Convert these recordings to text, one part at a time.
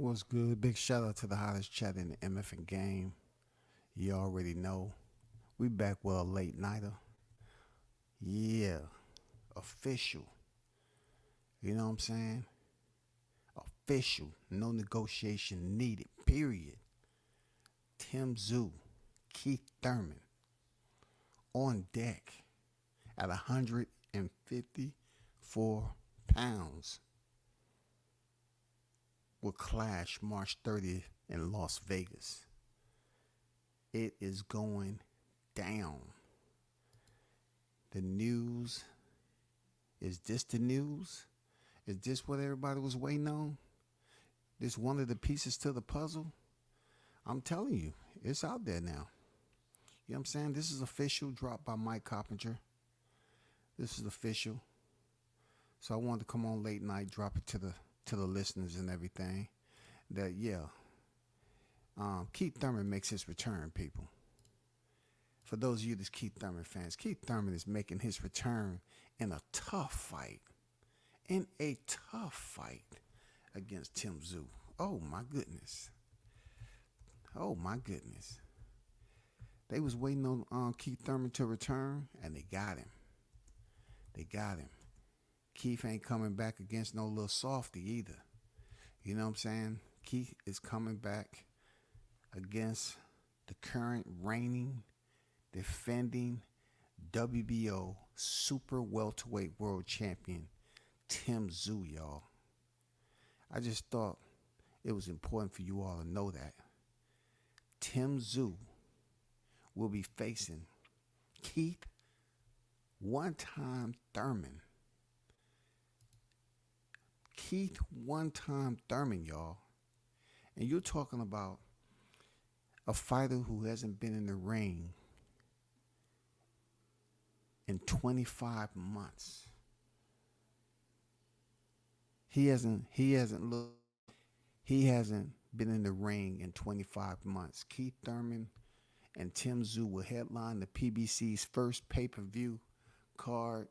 What's good? Big shout out to the hottest chat in the MFN game. You already know. We back with a late nighter. Yeah, official. You know what I'm saying? Official. No negotiation needed. Period. Tszyu, Keith Thurman on deck at 154 pounds will clash March 30th in Las Vegas. It is going down. The news, is this the news? Is this what everybody was waiting on? This one of the pieces to the puzzle? I'm telling you, it's out there now. You know what I'm saying? This is official, dropped by Mike Coppinger. This is official. So I wanted to come on late night, drop it to the listeners and everything. That Keith Thurman makes his return, people. For those of you that's Keith Thurman fans, Keith Thurman is making his return in a tough fight. Against Tszyu. Oh my goodness. Oh my goodness. They was waiting on Keith Thurman to return, and they got him. They got him. Keith ain't coming back against no little softy either. You know what I'm saying? Keith is coming back against the current reigning, defending WBO super welterweight world champion, Tszyu, y'all. I just thought it was important for you all to know that. Tszyu will be facing Keith one-time Thurman. Keith one-time Thurman, y'all. And you're talking about a fighter who hasn't been in the ring in 25 months. He hasn't been in the ring in 25 months. Keith Thurman and Tszyu will headline the PBC's first pay-per-view card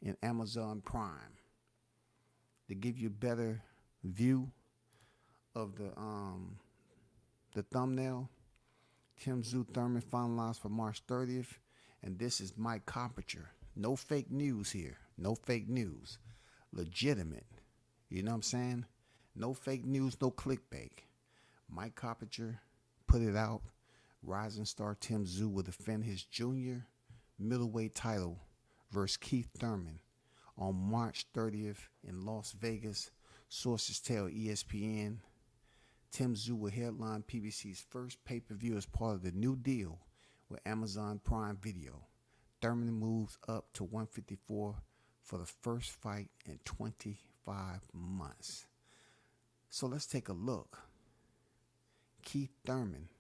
in Amazon Prime. To give you a better view of the thumbnail, Tszyu Thurman finalized for March 30th, and this is Mike Coppinger. No fake news here. No fake news. Legitimate. You know what I'm saying? No fake news, no clickbait. Mike Coppinger put it out. Rising star Tszyu will defend his junior middleweight title versus Keith Thurman on March 30th in Las Vegas. Sources tell ESPN. Tszyu will headline PBC's first pay-per-view as part of the new deal with Amazon Prime Video. Thurman moves up to 154 for the first fight in 25 months. So let's take a look. Keith Thurman,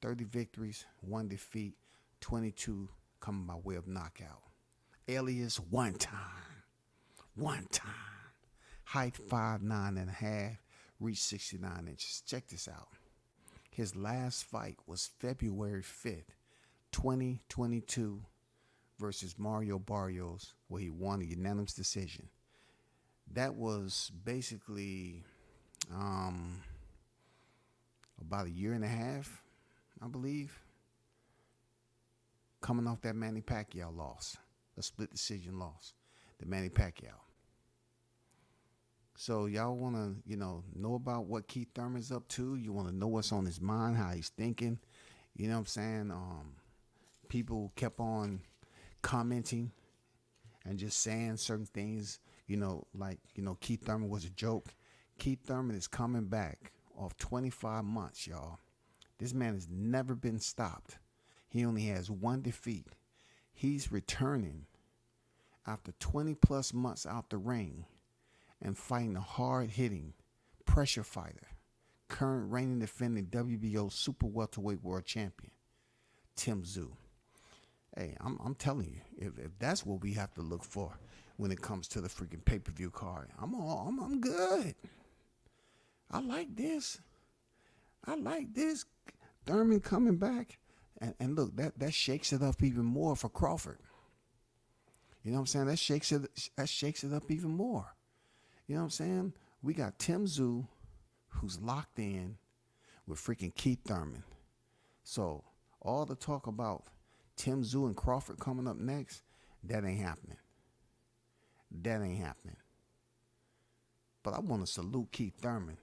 30 victories, 1 defeat, 22 coming by way of knockout. Alias one time. Height 5'9.5", reached 69 inches. Check this out. His last fight was February 5th, 2022 versus Mario Barrios, where he won a unanimous decision. That was basically about a year and a half, I believe, coming off that Manny Pacquiao loss, a split decision loss, the Manny Pacquiao. So y'all want to, know about what Keith Thurman's up to. You want to know what's on his mind, how he's thinking. You know what I'm saying? People kept on commenting and just saying certain things, Keith Thurman was a joke. Keith Thurman is coming back off 25 months, y'all. This man has never been stopped. He only has 1 defeat. He's returning after 20 plus months out the ring and fighting a hard-hitting pressure fighter, current reigning defending WBO super welterweight world champion, Tszyu. Hey, I'm telling you, if that's what we have to look for when it comes to the freaking pay-per-view card, I'm good. I like this. Thurman coming back, and look, that shakes it up even more for Crawford. You know what I'm saying? That shakes it up even more. You know what I'm saying? We got Tszyu, who's locked in with freaking Keith Thurman. So all the talk about Tim Tszyu and Crawford coming up next, that ain't happening. That ain't happening. But I want to salute Keith Thurman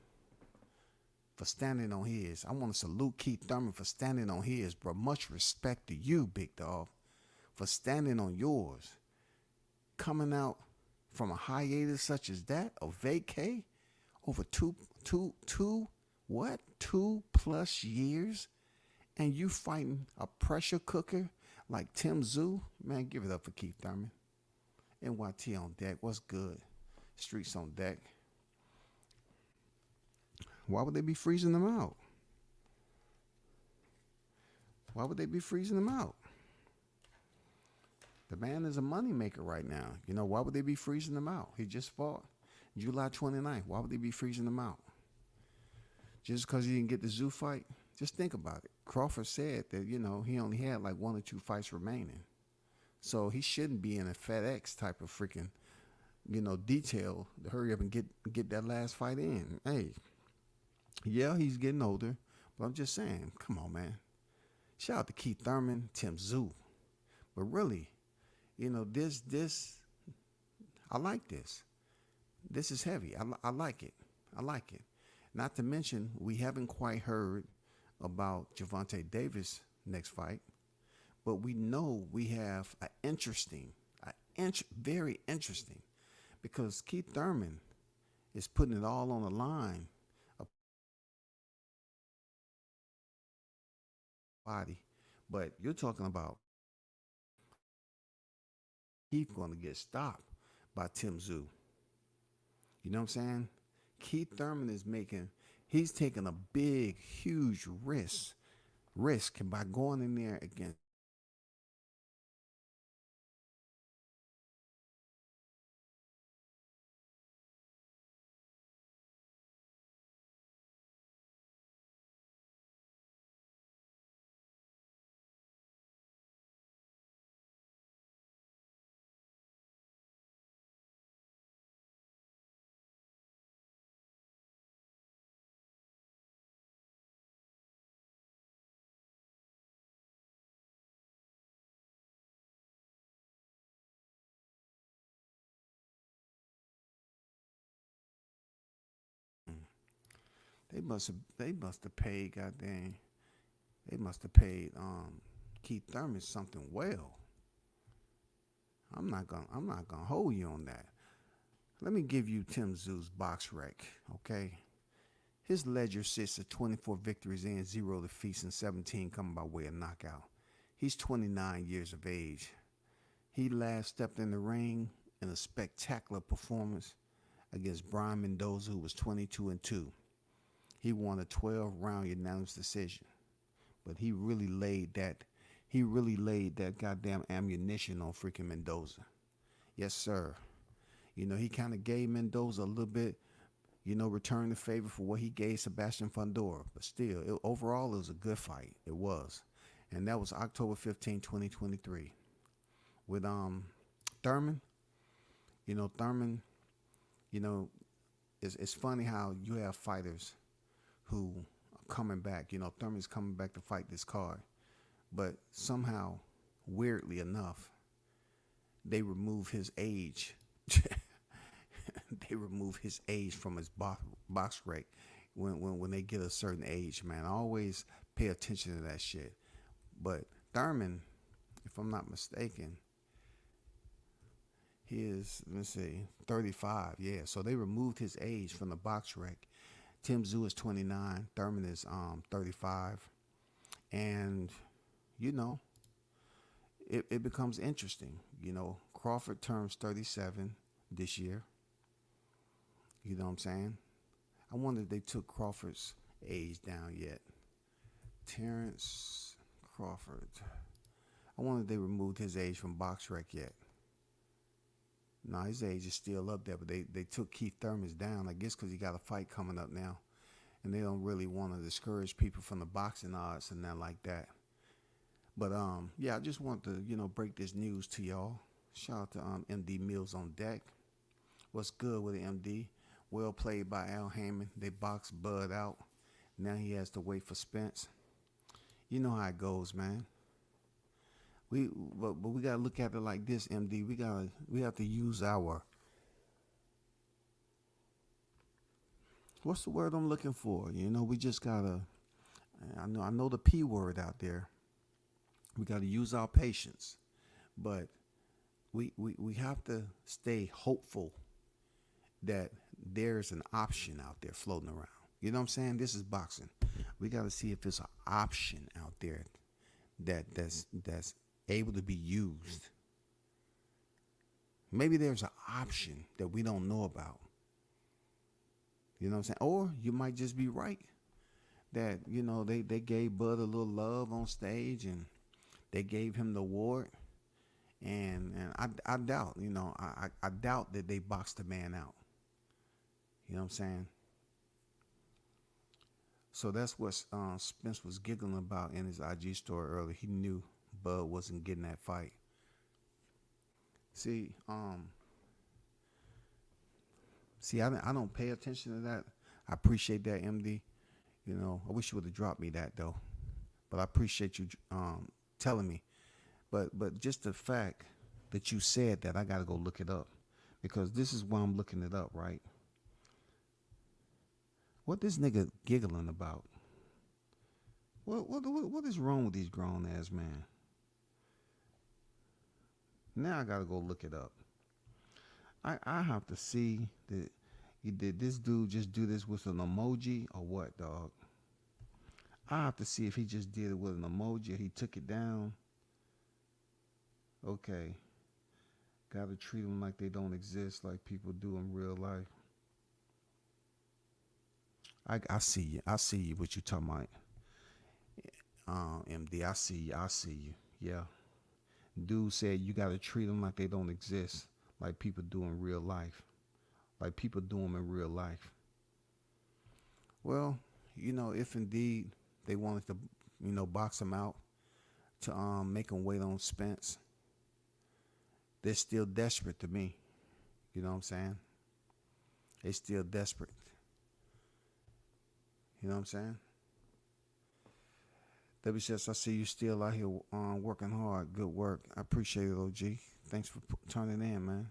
for standing on his. I want to salute Keith Thurman for standing on his, bro. Much respect to you, big dog, for standing on yours. Coming out from a hiatus such as that, a vacay, over two what? 2+ years, and you fighting a pressure cooker like Tim Tszyu? Man, give it up for Keith Thurman. NYT on deck. What's good? Streets on deck. Why would they be freezing them out? Why would they be freezing them out? The man is a moneymaker right now. You know, why would they be freezing them out? He just fought July 29th. Why would they be freezing them out? Just because he didn't get the Tszyu fight? Just think about it. Crawford said that, you know, he only had like 1 or 2 fights remaining. So he shouldn't be in a FedEx type of freaking, you know, detail to hurry up and get that last fight in. Hey, yeah, he's getting older, but I'm just saying, come on, man. Shout out to Keith Thurman, Tim Tszyu. But really, you know, this, I like this. This is heavy. I like it. I like it. Not to mention, we haven't quite heard about Gervonta Davis' next fight, but we know we have very interesting, because Keith Thurman is putting it all on the line. Body, but you're talking about he's going to get stopped by Tim Tszyu. You know what I'm saying? Keith Thurman he's taking a big, huge risk by going in there against they must have paid goddamn they must have paid Keith Thurman something well. I'm not gonna hold you on that. Let me give you Tim Tszyu's box rec, okay? His ledger sits at 24 victories and 0 defeats, and 17 coming by way of knockout. He's 29 years of age. He last stepped in the ring in a spectacular performance against Brian Mendoza, who was 22-2. He won a 12-round unanimous decision, but he really laid that goddamn ammunition on freaking Mendoza. Yes, sir. You know, he kind of gave Mendoza a little bit, you know, returned the favor for what he gave Sebastian Fundora. But still, overall, it was a good fight. It was. And that was October 15, 2023. With Thurman, Thurman, you know, it's funny how you have fighters who are coming back. You know, Thurman's coming back to fight this card. But somehow, weirdly enough, they remove his age. They remove his age from his box rec when they get a certain age, man. I always pay attention to that shit. But Thurman, if I'm not mistaken, he is, let's see, 35. Yeah, so they removed his age from the box rec. Tim Tszyu is 29. Thurman is 35. And, you know, it becomes interesting. You know, Crawford turns 37 this year. You know what I'm saying? I wonder if they took Crawford's age down yet. Terrence Crawford. I wonder if they removed his age from box rec yet. No, his age is still up there, but they took Keith Thurman's down, I guess because he got a fight coming up now. And they don't really want to discourage people from the boxing odds and that like that. But, yeah, I just want to, you know, break this news to y'all. Shout out to MD Mills on deck. What's good with the MD? Well played by Al Heyman. They boxed Bud out. Now he has to wait for Spence. You know how it goes, man. But we gotta look at it like this, MD. We have to use our, what's the word I'm looking for? You know, we just gotta, I know the P word out there. We gotta use our patience. But we have to stay hopeful that there's an option out there floating around. You know what I'm saying? This is boxing. We got to see if there's an option out there that's able to be used. Maybe there's an option that we don't know about. You know what I'm saying? Or you might just be right that, you know, they gave Bud a little love on stage and they gave him the award. And I doubt, you know, I doubt that they boxed the man out. You know what I'm saying? So that's what Spence was giggling about in his IG story earlier. He knew Bud wasn't getting that fight. See, I don't pay attention to that. I appreciate that, MD. You know, I wish you would have dropped me that though, but I appreciate you telling me. But just the fact that you said that, I got to go look it up, because this is why I'm looking it up, right? What this nigga giggling about? What is wrong with these grown ass men? Now I got to go look it up. I have to see that. Did this dude just do this with an emoji or what, dog? I have to see if he just did it with an emoji or he took it down. Okay. Gotta treat them like they don't exist, like people do in real life. I see you. I see you. What you talking about? MD, I see you. I see you. Yeah. Dude said you gotta treat them like they don't exist, like people do in real life. Like people do them in real life. Well, you know, if indeed they wanted to, you know, box him out to make him wait on Spence, they're still desperate to me. You know what I'm saying? They're still desperate. You know what I'm saying? WCS, I see you still out here working hard. Good work. I appreciate it, OG. Thanks for turning in, man.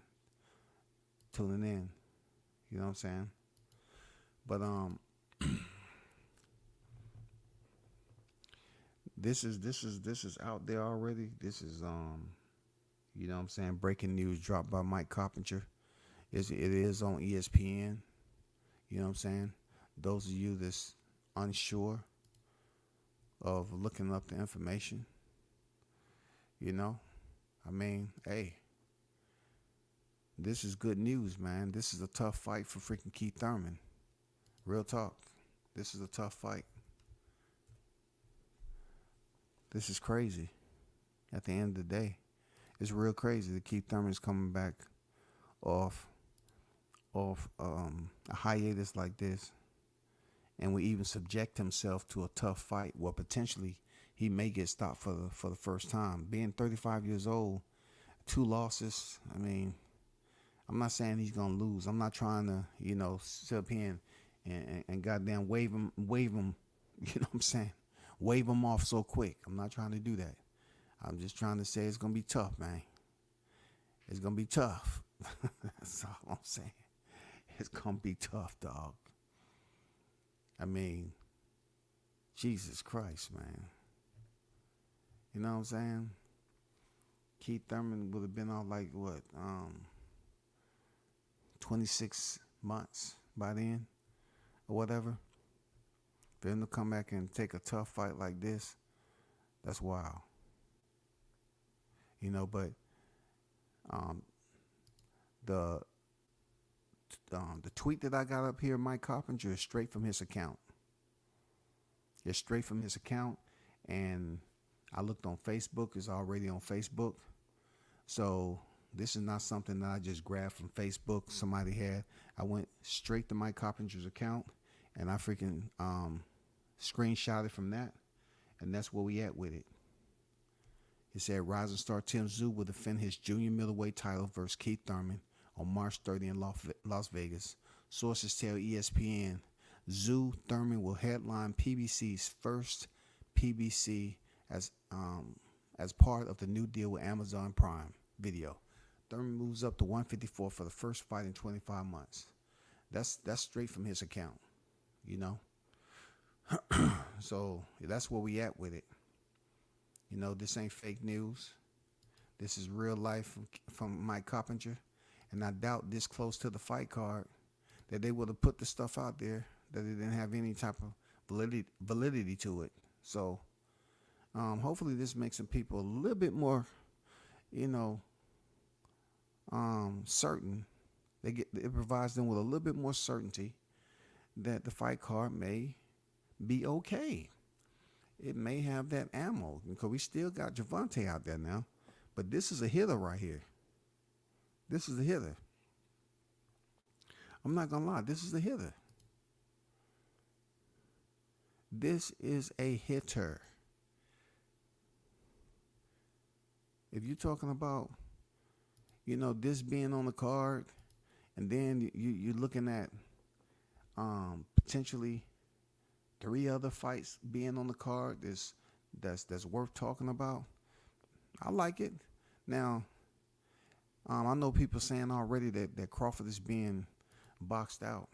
Tuning in. You know what I'm saying? But this is out there already. This is you know what I'm saying, breaking news dropped by Mike Carpenter. It is on ESPN. You know what I'm saying? Those of you that's unsure of looking up the information, you know, I mean, hey, this is good news, man. This is a tough fight for freaking Keith Thurman. Real talk. This is a tough fight. This is crazy. At the end of the day, it's real crazy that Keith Thurman's coming back off a hiatus like this, and we even subject himself to a tough fight where potentially he may get stopped for the first time. Being 35 years old, 2 losses. I mean, I'm not saying he's gonna lose. I'm not trying to, you know, sit up here and goddamn wave him. You know what I'm saying? Wave him off so quick. I'm not trying to do that. I'm just trying to say it's gonna be tough, man. It's gonna be tough. That's all I'm saying. It's gonna be tough, dog. I mean, Jesus Christ, man. You know what I'm saying? Keith Thurman would have been out like what, 26 months by then, or whatever. For him to come back and take a tough fight like this, that's wild. You know, but the tweet that I got up here, Mike Carpenter, is straight from his account. It's straight from his account, and I looked on Facebook. It's already on Facebook. So this is not something that I just grabbed from Facebook. Somebody had. I went straight to Mike Carpenter's account, and I freaking screenshotted from that, and that's where we at with it. It said rising star Tszyu will defend his junior middleweight title versus Keith Thurman on March 30 in Las Vegas. Sources tell ESPN Tszyu Thurman will headline PBC's first PBC as as part of the new deal with Amazon Prime Video. Thurman moves up to 154 for the first fight in 25 months. That's straight from his account, you know. So that's where we at with it. You know, this ain't fake news. This is real life from Mike Coppinger, and I doubt this close to the fight card that they would have put the stuff out there that it didn't have any type of validity to it. So hopefully this makes some people a little bit more, you know, certain. It provides them with a little bit more certainty that the fight card may be okay. It may have that ammo because we still got Javante out there now, but this is a hitter right here. This is a hitter. I'm not gonna lie, this is a hitter. This is a hitter. If you're talking about, you know, this being on the card, and then you're looking at potentially 3 other fights being on the card that's worth talking about, I like it. Now, I know people saying already that Crawford is being boxed out.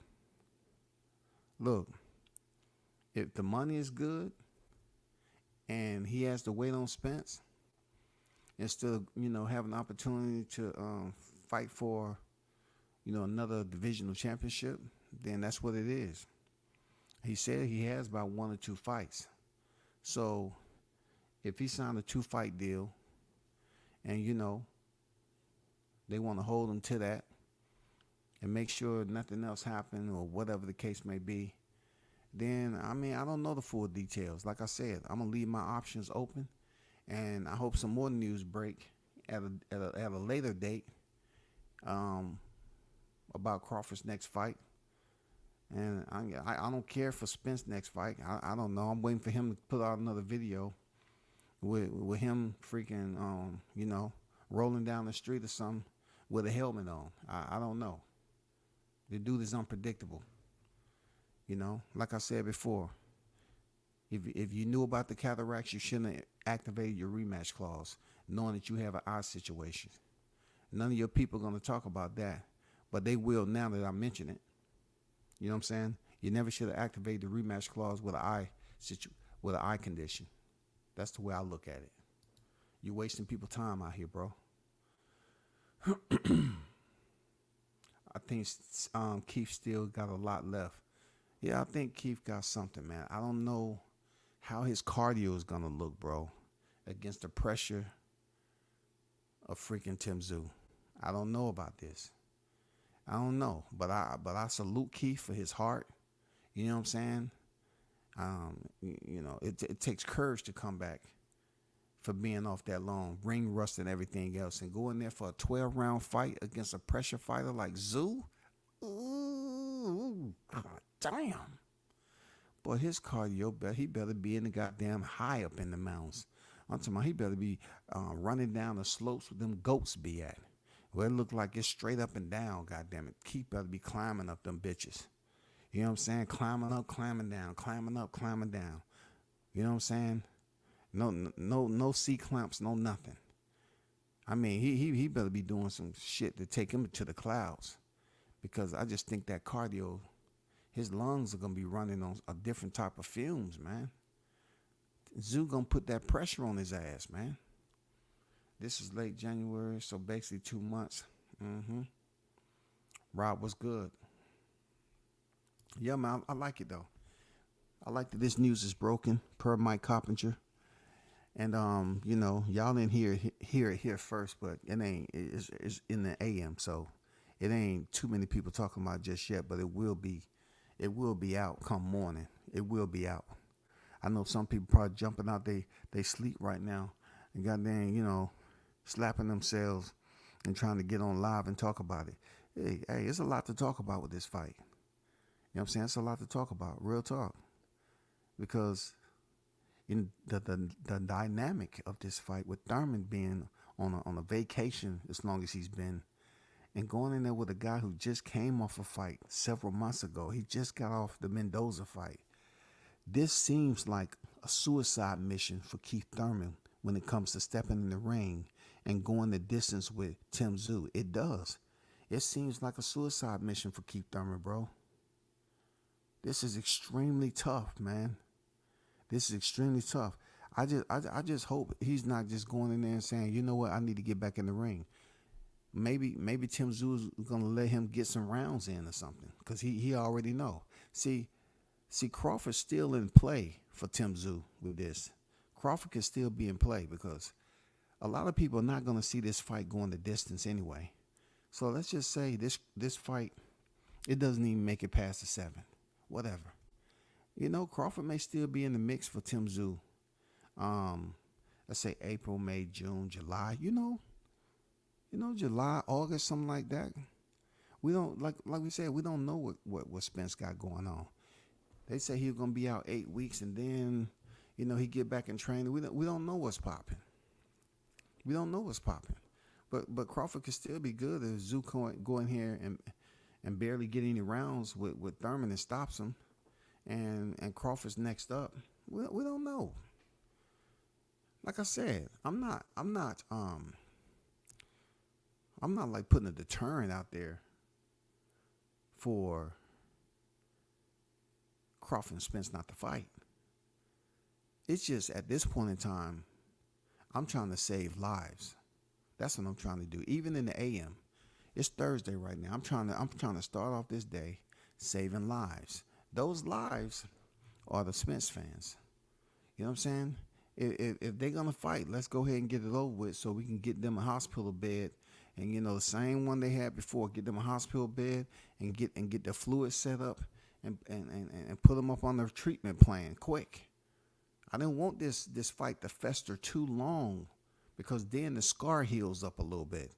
Look, if the money is good and he has to wait on Spence instead of, you know, having an opportunity to fight for, you know, another divisional championship, then that's what it is. He said he has about 1 or 2 fights. So if he signed a 2-fight deal and, you know, they want to hold him to that and make sure nothing else happened or whatever the case may be, then, I mean, I don't know the full details. Like I said, I'm going to leave my options open, and I hope some more news break at a later date about Crawford's next fight. And I don't care for Spence's next fight. I don't know. I'm waiting for him to put out another video with him freaking, you know, rolling down the street or something with a helmet on. I don't know. The dude is unpredictable. You know, like I said before, if you knew about the cataracts, you shouldn't have activated your rematch clause, knowing that you have an eye situation. None of your people are going to talk about that, but they will now that I mention it. You know what I'm saying? You never should have activated the rematch clause with an eye condition. That's the way I look at it. You're wasting people's time out here, bro. I think Keith still got a lot left. Yeah, I think Keith got something, man. I don't know how his cardio is gonna look, bro, against the pressure of freaking Tszyu. I don't know about this. I don't know, but I salute Keith for his heart. You know what I'm saying? You know, it takes courage to come back for being off that long, ring rust and everything else, and go in there for a 12-round fight against a pressure fighter like Tszyu. Ooh, God damn. Boy, his cardio, he better be in the goddamn high up in the mountains. I'm talking about he better be running down the slopes where them goats be at. Where it look like it's straight up and down, goddamn it. Keith better be climbing up them bitches. You know what I'm saying? Climbing up, climbing down, climbing up, climbing down. You know what I'm saying? No C clamps, no nothing. I mean, he better be doing some shit to take him to the clouds, because I just think that cardio, his lungs are gonna be running on a different type of fumes, man. Tszyu gonna put that pressure on his ass, man. This is late January, so basically 2 months. Rob, was good? Yeah, man, I like it though. I like that this news is broken per Mike Coppinger. And you know, y'all didn't hear it here first, but it ain't. It's in the AM, so it ain't too many people talking about it just yet. But it will be out come morning. It will be out. I know some people probably jumping out they sleep right now and goddamn, you know, slapping themselves and trying to get on live and talk about it. Hey, it's a lot to talk about with this fight. You know what I'm saying? It's a lot to talk about, real talk, because in the dynamic of this fight with Thurman being on a vacation as long as he's been, and going in there with a guy who just came off a fight several months ago. He just got off the Mendoza fight. This seems like a suicide mission for Keith Thurman when it comes to stepping in the ring and going the distance with Tszyu. It does. It seems like a suicide mission for Keith Thurman, bro. This is extremely tough, man. This is extremely tough. I just hope he's not just going in there and saying, you know what, I need to get back in the ring. Maybe Tszyu is gonna let him get some rounds in or something, because he already know. See, Crawford's still in play for Tszyu with this. Crawford can still be in play because a lot of people are not gonna see this fight going the distance anyway. So let's just say this fight, it doesn't even make it past the 7th. Whatever. You know, Crawford may still be in the mix for Tszyu. Let's say April, May, June, July. You know, July, August, something like that. We don't like we said, we don't know what Spence got going on. They say he was gonna be out 8 weeks, and then he get back in training. We don't know what's popping. We don't know what's popping. But Crawford could still be good if Tszyu go in here and barely get any rounds with Thurman and stops him, and Crawford's next up. We don't know. Like I said, I'm not like putting a deterrent out there for Crawford and Spence not to fight. It's just at this point in time, I'm trying to save lives. That's what I'm trying to do. Even in the AM, it's Thursday right now. I'm trying to start off this day saving lives. Those lives are the Spence fans. You know what I'm saying? If they're gonna fight, let's go ahead and get it over with, so we can get them a hospital bed, and the same one they had before. Get them a hospital bed and get the fluid set up and put them up on their treatment plan quick. I didn't want this fight to fester too long, because then the scar heals up a little bit.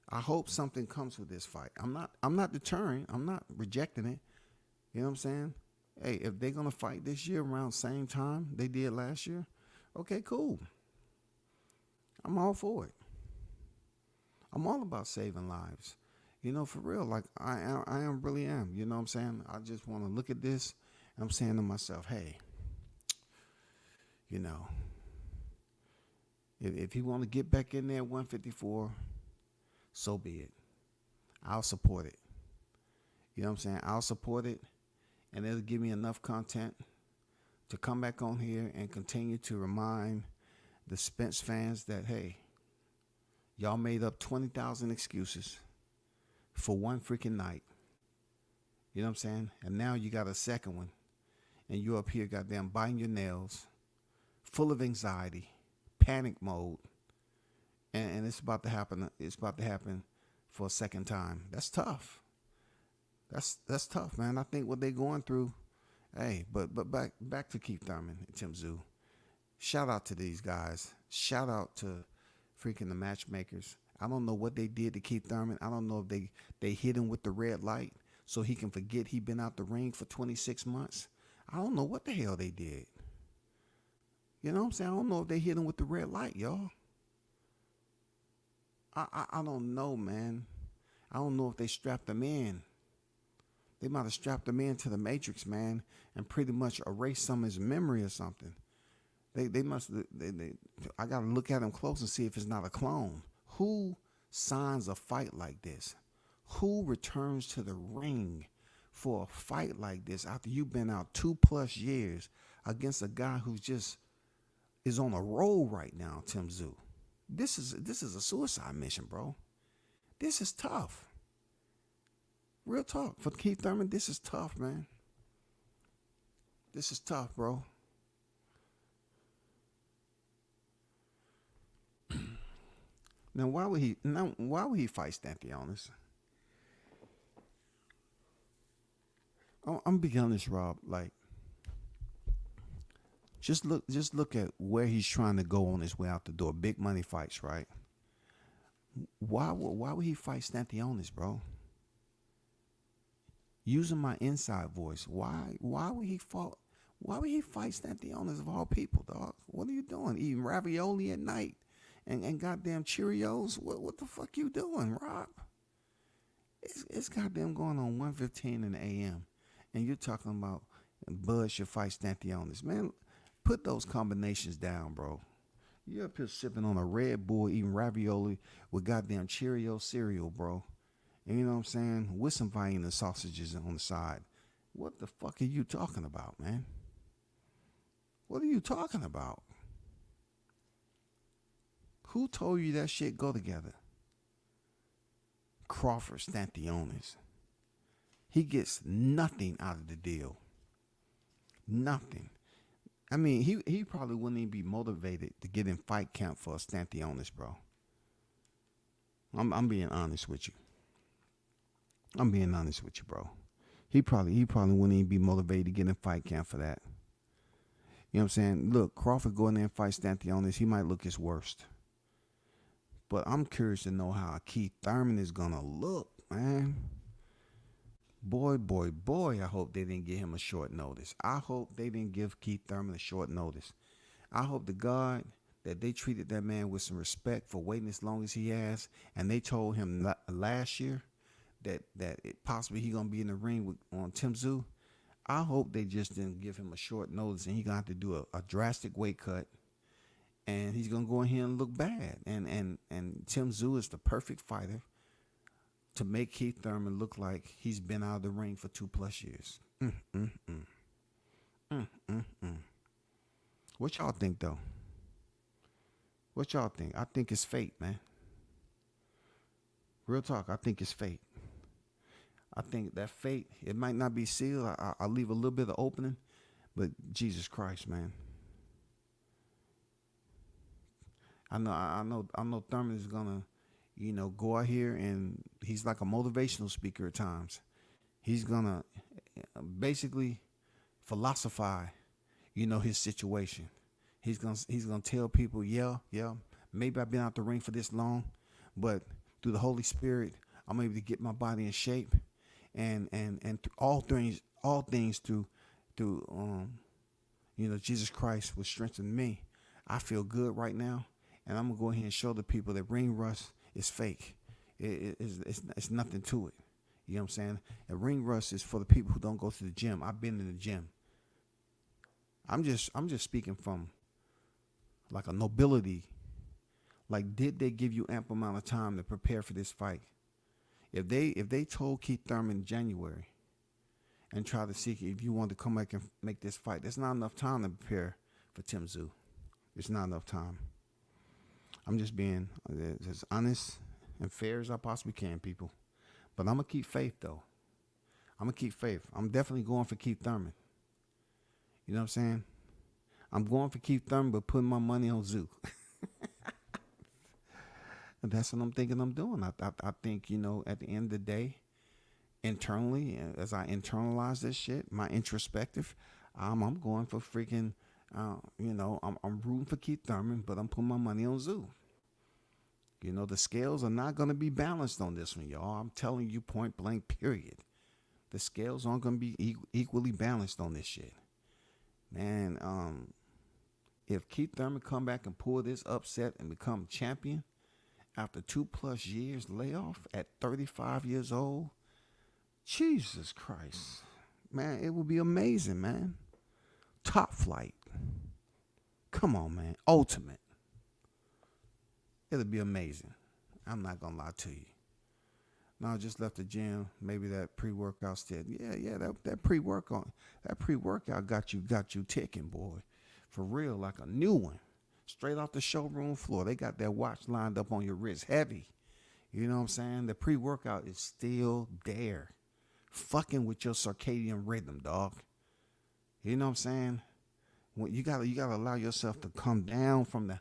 I hope something comes with this fight. I'm not deterring. I'm not rejecting it. You know what I'm saying? Hey, if they're gonna fight this year around the same time they did last year, okay, cool. I'm all for it. I'm all about saving lives. For real, like I really am. You know what I'm saying? I just want to look at this, and I'm saying to myself, hey, if he want to get back in there at 154, so be it. I'll support it. You know what I'm saying? I'll support it, and it'll give me enough content to come back on here and continue to remind the Spence fans that, hey, y'all made up 20,000 excuses for one freaking night. You know what I'm saying? And now you got a second one, and you up here goddamn biting your nails, full of anxiety, panic mode, and it's about to happen. It's about to happen for a second time. That's tough. That's tough, man. I think what they're going through. Hey, but back to Keith Thurman and Tszyu. Shout out to these guys. Shout out to freaking the matchmakers. I don't know what they did to Keith Thurman. I don't know if they hit him with the red light so he can forget he been out the ring for 26 months. I don't know what the hell they did. You know what I'm saying? I don't know if they hit him with the red light, y'all. I don't know, man. I don't know if they strapped him in. They might have strapped him into the Matrix, man, and pretty much erased some of his memory or something. They must. I gotta look at him close and see if it's not a clone. Who signs a fight like this? Who returns to the ring for a fight like this after you've been out 2+ years against a guy who just is on a roll right now, Tszyu? This is a suicide mission, bro. This is tough. Real talk. For Keith Thurman, this is tough, man. This is tough, bro. Now, why would he fight Stanthionis? I'm be honest, Rob. Like, just look at where he's trying to go on his way out the door. Big money fights, right? Why would he fight Stanthionis, bro? Using my inside voice, why would he fight Stanthionis of all people, dog? What are you doing? Eating ravioli at night and goddamn Cheerios? What the fuck you doing, Rob? It's goddamn going on 1:15 in the a.m. And you're talking about Bud should fight Stanthionis. Man, put those combinations down, bro. You're up here sipping on a Red Bull, eating ravioli with goddamn Cheerio cereal, bro. And you know what I'm saying? With some Vienna sausages on the side. What the fuck are you talking about, man? What are you talking about? Who told you that shit go together? Crawford Stanthionis. He gets nothing out of the deal. Nothing. I mean, he probably wouldn't even be motivated to get in fight camp for a Stanthionis, bro. I'm being honest with you. I'm being honest with you, bro. He probably wouldn't even be motivated to get in fight camp for that. You know what I'm saying? Look, Crawford go in there and fight Stanthionis, he might look his worst. But I'm curious to know how Keith Thurman is gonna look, man. Boy, I hope they didn't give him a short notice. I hope they didn't give Keith Thurman a short notice. I hope to God that they treated that man with some respect for waiting as long as he has. And they told him last year that possibly he going to be in the ring on Tszyu. I hope they just didn't give him a short notice and he going to have to do a drastic weight cut. And he's going to go in here and look bad. And Tszyu is the perfect fighter to make Keith Thurman look like he's been out of the ring for 2+ years. What y'all think, though? What y'all think? I think it's fate, man. Real talk, I think it's fate. I think that fate, it might not be sealed. I'll leave a little bit of opening, but Jesus Christ, man. I know Thurman is gonna, go out here and he's like a motivational speaker at times. He's gonna basically philosophize, his situation. He's gonna tell people, yeah, maybe I've been out the ring for this long, but through the Holy Spirit, I'm able to get my body in shape, and all things through Jesus Christ will strengthen me. I feel good right now, and I'm gonna go ahead and show the people that ring rust is fake. It's nothing to it. You know what I'm saying? And ring rust is for the people who don't go to the gym. I've been in the gym. I'm just speaking from like a nobility. Like, did they give you ample amount of time to prepare for this fight? If they told Keith Thurman in January and try to see if you want to come back and make this fight, there's not enough time to prepare for Tszyu. There's not enough time. I'm just being as honest and fair as I possibly can, people. But I'm going to keep faith, though. I'm going to keep faith. I'm definitely going for Keith Thurman. You know what I'm saying? I'm going for Keith Thurman, but putting my money on Tszyu. And that's what I'm thinking I'm doing. I think, at the end of the day, internally, as I internalize this shit, my introspective, I'm going for freaking, I'm rooting for Keith Thurman, but I'm putting my money on Tszyu. The scales are not going to be balanced on this one, y'all. I'm telling you point blank, period. The scales aren't going to be equally balanced on this shit. Man, if Keith Thurman come back and pull this upset and become champion after 2+ years layoff at 35 years old, Jesus Christ, man, it would be amazing, man. Top flight. Come on, man. Ultimate. It'll be amazing. I'm not gonna lie to you. No, I just left the gym. Maybe that pre-workout said, yeah, that pre-workout got you ticking, boy. For real, like a new one. Straight off the showroom floor. They got that watch lined up on your wrist, heavy. You know what I'm saying? The pre-workout is still there. Fucking with your circadian rhythm, dog. You know what I'm saying? When you gotta allow yourself to come down from the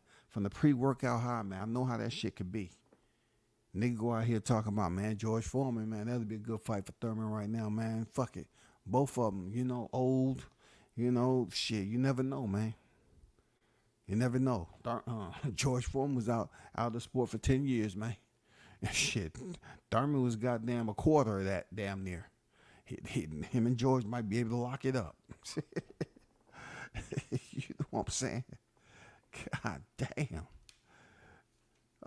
pre-workout high, man. I know how that shit could be. Nigga go out here talking about, man, George Foreman, man, that'd be a good fight for Thurman right now, man. Fuck it. Both of them, old, shit. You never know, man. You never know. George Foreman was out of the sport for 10 years, man. Shit. Thurman was goddamn a quarter of that, damn near. Him and George might be able to lock it up. You know what I'm saying? God damn.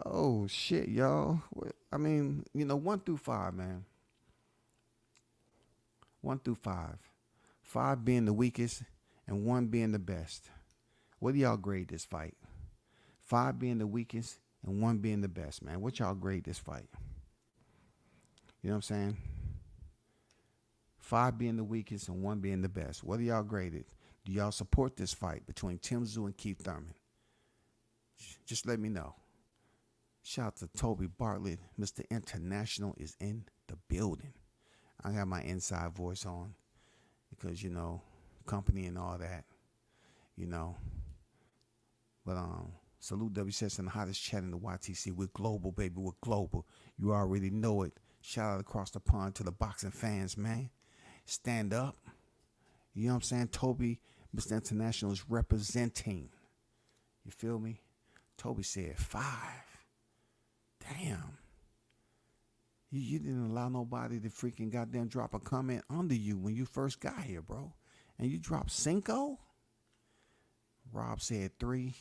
Oh, shit, y'all. I mean, 1 through 5, man. 1 through 5. 5 being the weakest and 1 being the best. What do y'all grade this fight? 5 being the weakest and 1 being the best, man. What y'all grade this fight? You know what I'm saying? 5 being the weakest and 1 being the best. What do y'all grade it? Do y'all support this fight between Tszyu and Keith Thurman? Just let me know. Shout out to Toby Bartlett. Mr. International is in the building. I got my inside voice on because, you know, company and all that, you know. But salute WCS and the hottest chat in the YTC. We're global, baby. We're global. You already know it. Shout out across the pond to the boxing fans, man. Stand up. You know what I'm saying? Toby, Mr. International, is representing. You feel me? Toby said 5. Damn. You didn't allow nobody to freaking goddamn drop a comment under you when you first got here, bro. And you dropped 5? Rob said 3.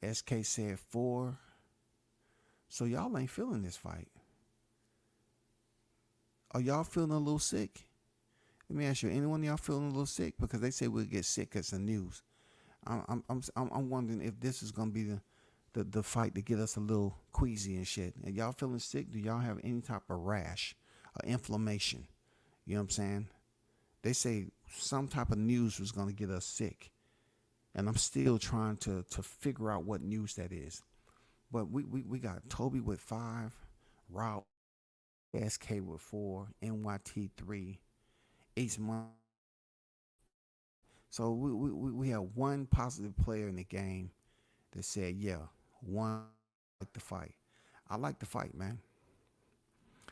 SK said 4. So y'all ain't feeling this fight. Are y'all feeling a little sick? Let me ask you, anyone of y'all feeling a little sick? Because they say we'll get sick as the news. I'm wondering if this is gonna be the fight to get us a little queasy and shit. And y'all feeling sick? Do y'all have any type of rash or inflammation? You know what I'm saying? They say some type of news was gonna get us sick. And I'm still trying to figure out what news that is. But we got Toby with 5, Rob SK with 4, NYT 3, Ace Money. So we have one positive player in the game that said, yeah, 1 like the fight. I like the fight, man.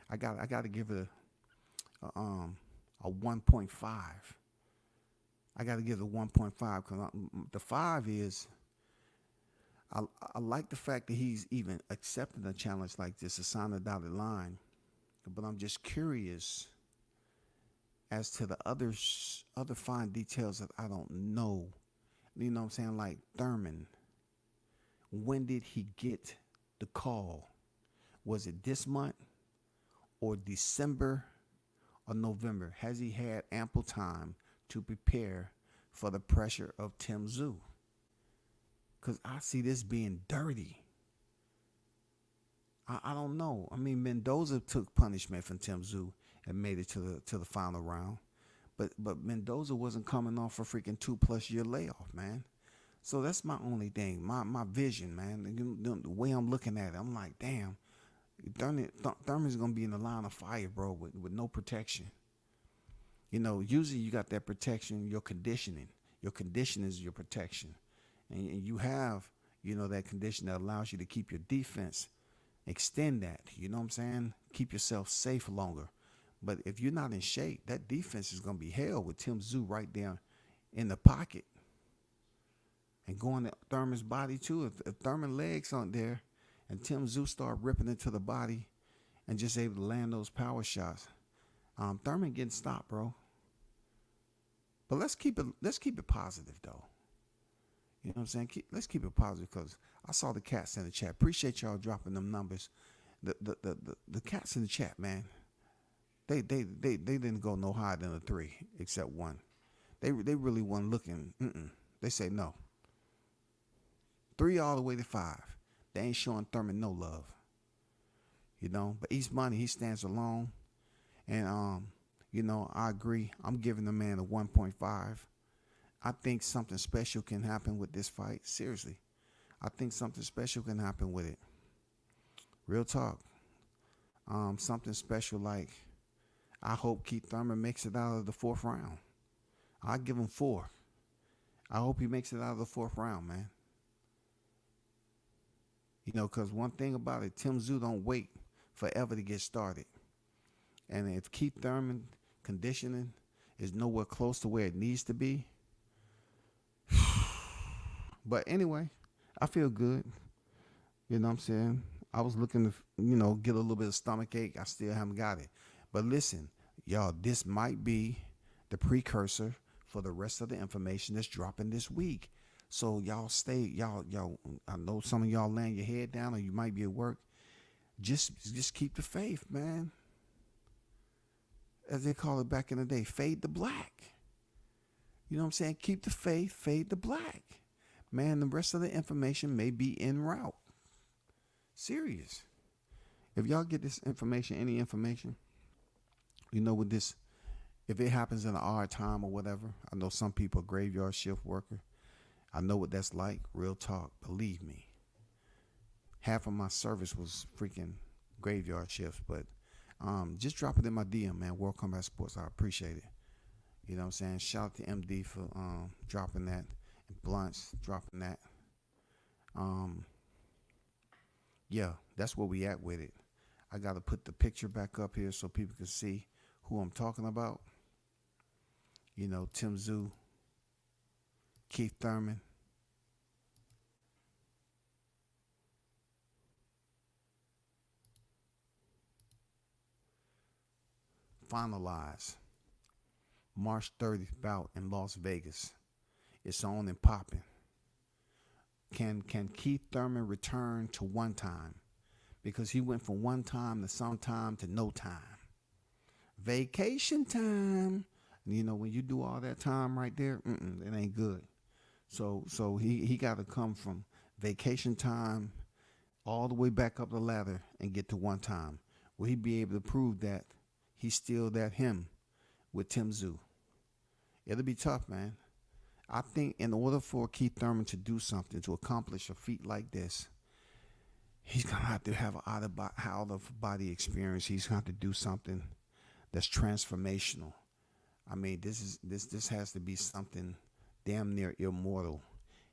I got to give it a 1.5. I got to give it a 1.5 because the 5 is, I like the fact that he's even accepting a challenge like this, to sign a dotted line. But I'm just curious as to the other fine details that I don't know. You know what I'm saying? Like Thurman, when did he get the call? Was it this month or December or November? Has he had ample time to prepare for the pressure of Tszyu? Because I see this being dirty. I don't know. I mean, Mendoza took punishment from Tszyu and made it to the final round. But Mendoza wasn't coming off a freaking 2+ year layoff, man. So that's my only thing, my vision, man. The way I'm looking at it, I'm like, damn, Thurman's going to be in the line of fire, bro, with no protection. You know, usually you got that protection, your conditioning. Your conditioning is your protection. And you have, you know, that condition that allows you to keep your defense, extend that, you know what I'm saying? Keep yourself safe longer. But if you're not in shape, that defense is going to be held with Tszyu right there in the pocket. And going to Thurman's body too. If Thurman legs aren't there and Tszyu start ripping into the body and just able to land those power shots, Thurman getting stopped, bro. But let's keep it positive though. You know what I'm saying? Let's keep it positive because I saw the cats in the chat. Appreciate y'all dropping them numbers. The cats in the chat, man. They didn't go no higher than a 3 except 1. They really weren't looking. They say no. 3 all the way to 5. They ain't showing Thurman no love. You know, but East Money, he stands alone. And you know, I agree. I'm giving the man a 1.5. I think something special can happen with this fight. Seriously. I think something special can happen with it. Real talk. Something special like, I hope Keith Thurman makes it out of the 4th round. I'll give him 4. I hope he makes it out of the 4th round, man. You know, because one thing about it, Tszyu don't wait forever to get started. And if Keith Thurman conditioning is nowhere close to where it needs to be. But anyway, I feel good. You know what I'm saying? I was looking to, you know, get a little bit of stomach ache. I still haven't got it. But listen, y'all, this might be the precursor for the rest of the information that's dropping this week. So y'all stay, y'all, I know some of y'all laying your head down or you might be at work. Just keep the faith, man. as they call it back in the day, fade the black. You know what I'm saying? Keep the faith, fade the black. Man, the rest of the information may be en route. Serious. If y'all get this information, any information, you know, with this, if it happens in an odd time or whatever, I know some people are graveyard shift worker. I know what that's like. Real talk. Believe me. Half of my service was freaking graveyard shifts, but just drop it in my DM, man. World Combat Sports. I appreciate it. You know what I'm saying? Shout out to MD for dropping that. And Blunts dropping that. Yeah, that's where we at with it. I got to put the picture back up here so people can see who I'm talking about. You know, Tszyu, Keith Thurman. Finalized. March 30th bout in Las Vegas. It's on and popping. Can Keith Thurman return to one time? Because he went from one time to sometime to no time. Vacation time. You know, when you do all that time right there, it ain't good. So he got to come from vacation time all the way back up the ladder and get to one time. Will he be able to prove that he's still that him with Tszyu? It'll be tough, man. I think in order for Keith Thurman to do something, to accomplish a feat like this, he's going to have an out-of-body experience. He's going to have to do something that's transformational. I mean, this has to be something damn near immortal.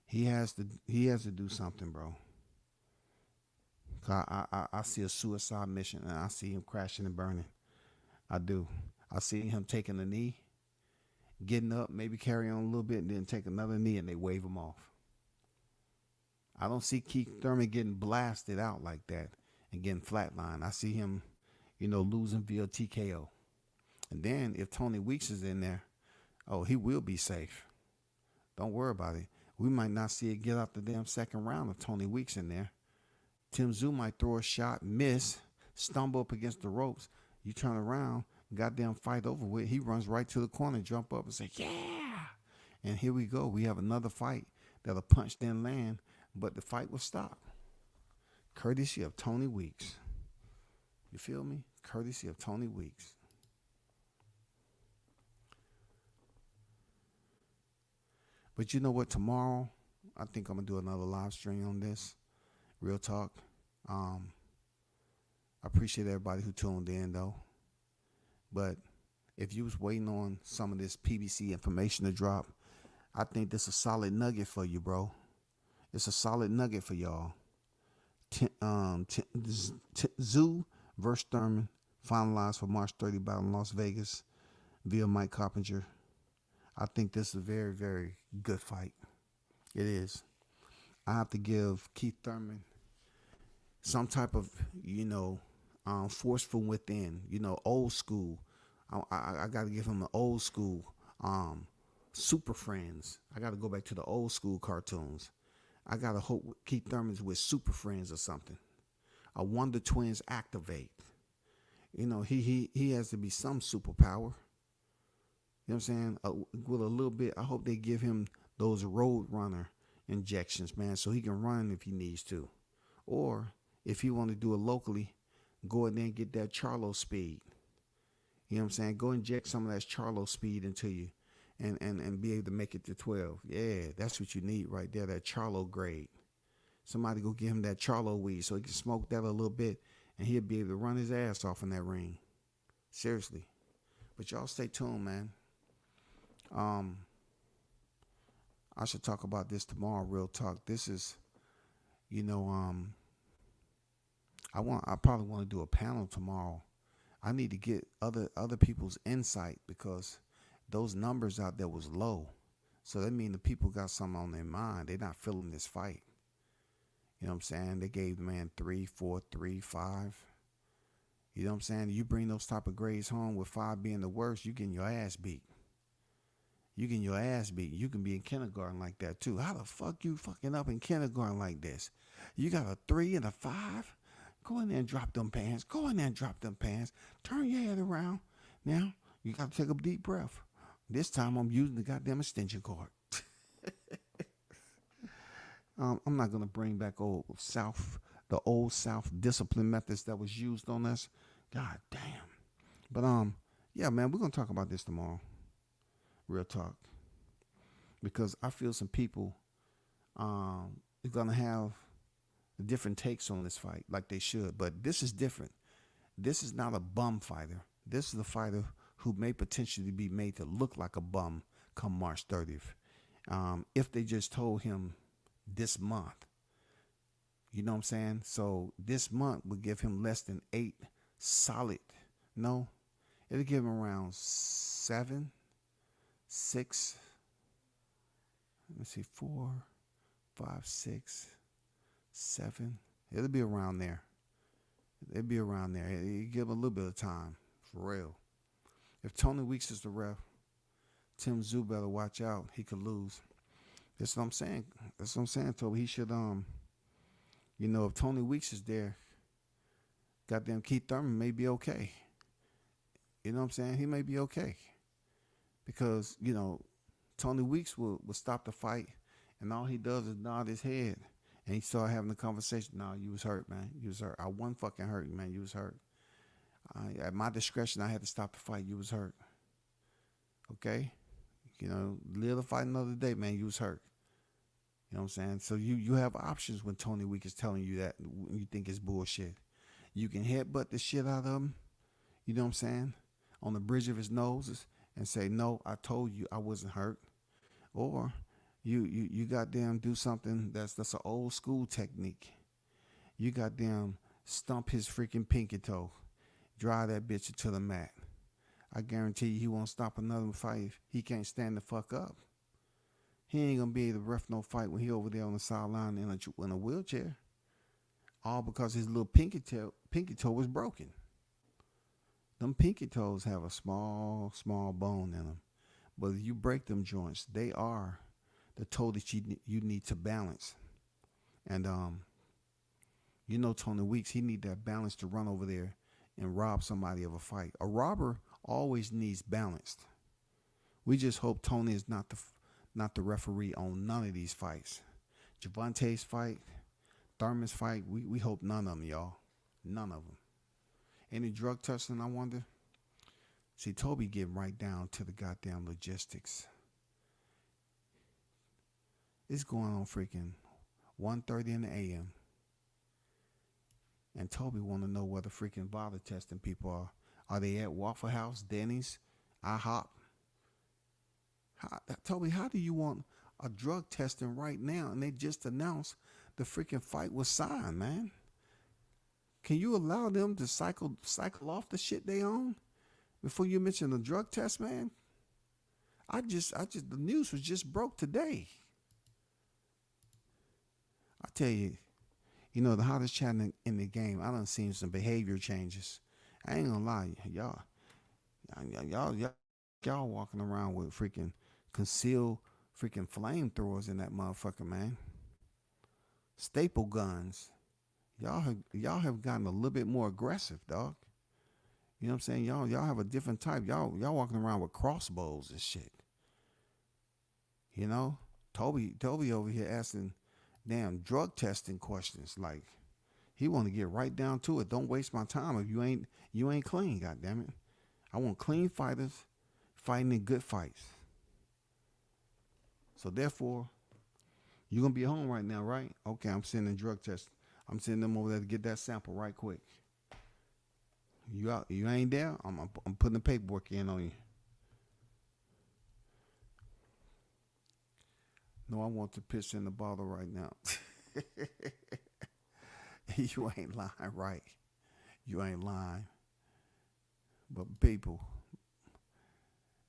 He has to do something, bro. I see a suicide mission, and I see him crashing and burning. I do. I see him taking a knee, getting up, maybe carry on a little bit, and then take another knee, and they wave him off. I don't see Keith Thurman getting blasted out like that and getting flatlined. I see him, losing via TKO. And then if Tony Weeks is in there, he will be safe. Don't worry about it. We might not see it get out the damn second round of Tony Weeks in there. Tszyu might throw a shot, miss, stumble up against the ropes. You turn around, goddamn fight over with. He runs right to the corner, jump up and say, yeah. And here we go. We have another fight that'll punch then land, but the fight will stop. Courtesy of Tony Weeks. You feel me? Courtesy of Tony Weeks. But you know what? Tomorrow, I think I'm going to do another live stream on this. Real talk. I appreciate everybody who tuned in, though. But if you was waiting on some of this PBC information to drop, I think this is a solid nugget for you, bro. It's a solid nugget for y'all. Tszyu versus Thurman finalized for March 30 bout in Las Vegas via Mike Coppinger. I think this is a very, very good fight. It is. I have to give Keith Thurman some type of, forceful within, old school. I got to give him an old school Super Friends. I got to go back to the old school cartoons. I got to hope Keith Thurman's with Super Friends or something. A Wonder Twins activate. He has to be some superpower. You know what I'm saying? With a little bit, I hope they give him those Road Runner injections, man, so he can run if he needs to. Or if he want to do it locally, go in there and get that Charlo speed. You know what I'm saying? Go inject some of that Charlo speed into you and be able to make it to 12. Yeah, that's what you need right there, that Charlo grade. Somebody go give him that Charlo weed so he can smoke that a little bit and he'll be able to run his ass off in that ring. Seriously. But y'all stay tuned, man. I should talk about this tomorrow, real talk. This is, I probably want to do a panel tomorrow. I need to get other people's insight because those numbers out there was low. So that means the people got something on their mind. They're not feeling this fight. You know what I'm saying? They gave the man 3, 4, 3, 5. You know what I'm saying? You bring those type of grades home with 5 being the worst, you getting your ass beat. You getting your ass beat. You can be in kindergarten like that too. How the fuck you fucking up in kindergarten like this? You got a 3 and a 5? Go in there and drop them pants. Go in there and drop them pants. Turn your head around. Now, You got to take a deep breath. This time I'm using the goddamn extension cord. I'm not gonna bring back the old South discipline methods that was used on us. God damn. But yeah, man, we're gonna talk about this tomorrow. Real talk. Because I feel some people are gonna have different takes on this fight, like they should. But this is different. This is not a bum fighter. This is a fighter who may potentially be made to look like a bum come March 30th. If they just told him this month. You know what I'm saying? So this month would give him less than 8 solid. No, it'll give him around 7, 6. Let me see, 4, 5, 6, 7. It'll be around there. It'll be around there. It'll give him a little bit of time, for real. If Tony Weeks is the ref, Tszyu better watch out. He could lose. That's what I'm saying. That's what I'm saying, Toby. He should, if Tony Weeks is there, goddamn Keith Thurman may be okay. You know what I'm saying? He may be okay. Because, Tony Weeks will stop the fight, and all he does is nod his head. And he started having a conversation. No, you was hurt, man. You was hurt. I wasn't fucking hurt, man. You was hurt. At my discretion, I had to stop the fight. You was hurt. Okay? Live the fight another day, man. You was hurt. You know what I'm saying? So you have options when Tony Week is telling you that when you think it's bullshit. You can headbutt the shit out of him, you know what I'm saying, on the bridge of his nose and say, no, I told you I wasn't hurt. Or you goddamn do something that's an old school technique. You goddamn stump his freaking pinky toe. Drive that bitch into the mat. I guarantee you he won't stop another fight if he can't stand the fuck up. He ain't gonna be able to ref no fight when he over there on the sideline in a wheelchair. All because his little pinky toe was broken. Them pinky toes have a small bone in them. But if you break them joints, they are the toe that you need to balance. And Tony Weeks, he need that balance to run over there and rob somebody of a fight. A robber always needs balanced. We just hope Tony is not the referee on none of these fights. Javante's fight, Thurman's fight, we hope none of them, y'all. None of them. Any drug testing, I wonder? See, Toby getting right down to the goddamn logistics. It's going on freaking 1:30 in the a.m. And Toby want to know where the freaking bother testing people are. Are they at Waffle House, Denny's, IHOP? Toby, how do you want a drug testing right now? And they just announced the freaking fight was signed, man. Can you allow them to cycle off the shit they own before you mention the drug test, man? The news was just broke today. I tell you, the hottest chat in the game, I done seen some behavior changes. I ain't gonna lie, y'all walking around with freaking concealed freaking flamethrowers in that motherfucker, man. Staple guns. Y'all have gotten a little bit more aggressive, dog. You know what I'm saying? Y'all have a different type. Y'all walking around with crossbows and shit. Toby over here asking damn drug testing questions. Like, he want to get right down to it. Don't waste my time if you ain't clean, goddammit. I want clean fighters fighting in good fights. So therefore, you're gonna be home right now, right? Okay, I'm sending drug tests. I'm sending them over there to get that sample right quick. You out? You ain't there? I'm putting the paperwork in on you. No, I want to piss in the bottle right now. You ain't lying, right? You ain't lying. But people,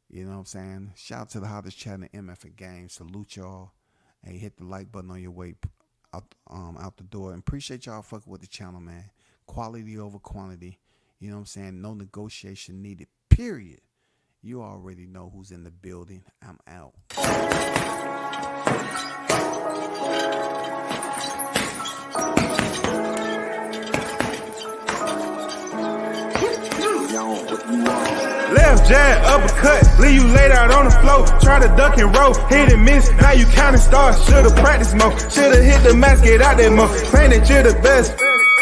you know what I'm saying? Shout out to the hottest chat in the MF game. Salute y'all. Hey, hit the like button on your way out the door. And appreciate y'all fucking with the channel, man. Quality over quantity. You know what I'm saying? No negotiation needed, period. You already know who's in the building. I'm out. What you want? Left jab, uppercut, leave you laid out on the floor. Try to duck and roll, hit and miss, now you counting stars. Should've practiced more, should've hit the mask, get out there more. Claim that you're the best.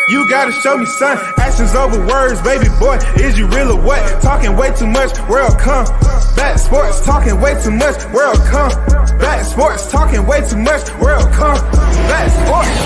You gotta show me, son. Actions over words, baby boy. Is you real or what? Talking way too much, world come. Back sports, talking way too much, world come. Back sports, talking way too much, world come. Back sports.